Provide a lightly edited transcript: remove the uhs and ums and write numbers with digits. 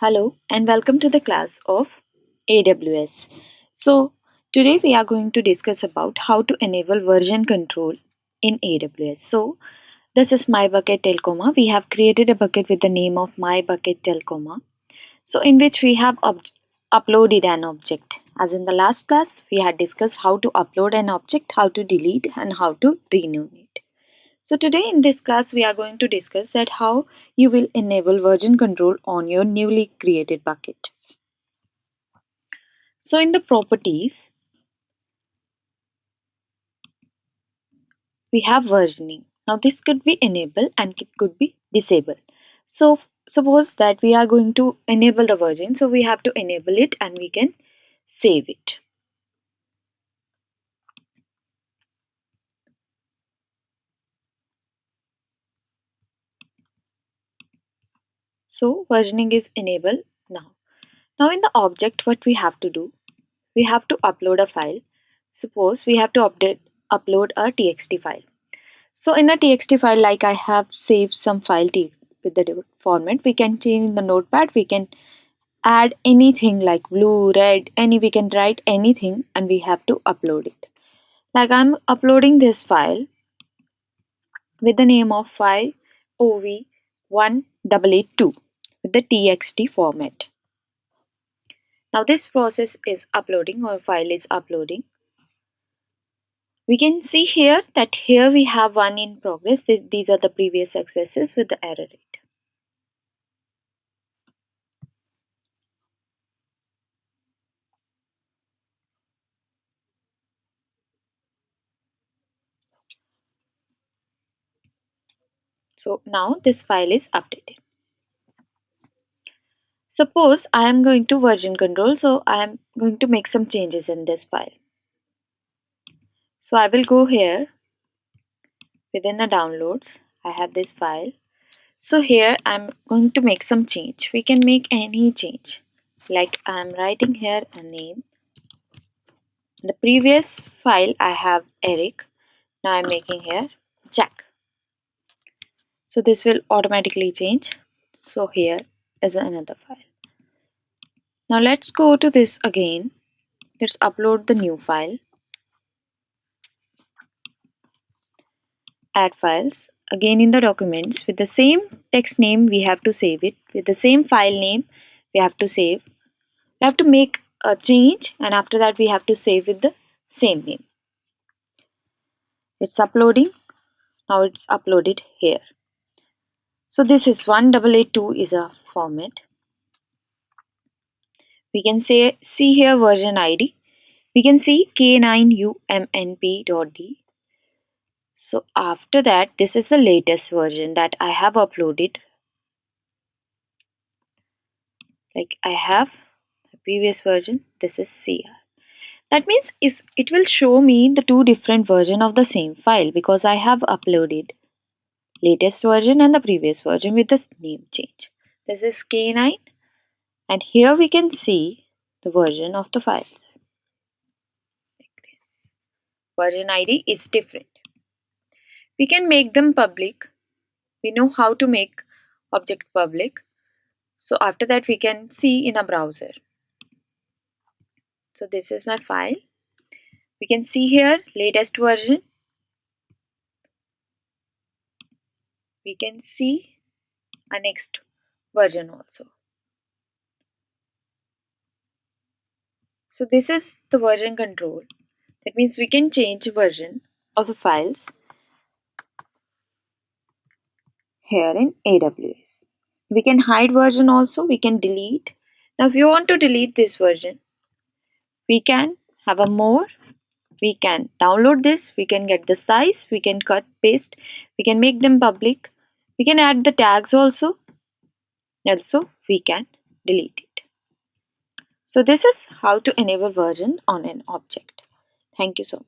Hello and welcome to the class of AWS. So today we are going to discuss about how to enable version control in AWS. So this is my bucket telcoma. We have created a bucket with the name of my bucket telcoma. So in which we have uploaded an object. As in the last class we had discussed how to upload an object, how to delete and how to rename it. So today in this class we are going to discuss that how you will enable version control on your newly created bucket. So in the properties we have versioning. Now this could be enable and it could be disable. So suppose that we are going to enable the version, so we have to enable it and we can save it. So versioning is enabled now. Now in the object what we have to do, we have to upload a file. Suppose we have to upload a txt file. So in a txt file, like I have saved some file with the format, we can change in the notepad, we can add anything like blue, red, we can write anything and we have to upload it. Like I'm uploading this file with the name of file OV1882 with the txt format. Now this process is uploading or file is uploading. We can see here that here we have one in progress. These are the previous successes with the error rate. So now this file is updated. Suppose I am going to version control, so I am going to make some changes in this file. So I will go here within the downloads. I have this file. So here I am going to make some change. We can make any change. Like I am writing here a name. The previous file I have Eric. Now I am making here Jack. So this will automatically change. So here is another file. Now let's go to this again. Let's upload the new file. Add files. Again in the documents with the same text name we have to save it. With the same file name we have to save. We have to make a change and after that we have to save with the same name. It's uploading. Now it's uploaded here. So this is 1882 is a format. We can see here version ID. We can see K9UMNP.D. So after that, this is the latest version that I have uploaded. Like I have a previous version, this is CR. That means it will show me the two different versions of the same file because I have uploaded latest version and the previous version with the name change. This is K9 and here we can see the version of the files. Like this. Version ID is different. We can make them public. We know how to make object public. So after that we can see in a browser. So this is my file. We can see here latest version. We can see a next version also. So this is the version control. That means we can change version of the files here in AWS. We can hide version also. We can delete. Now if you want to delete this version, we can have a more. We can download this. We can get the size. We can cut, paste. We can make them public. We can add the tags also. Also, we can delete it. So this is how to enable version on an object. Thank you so much.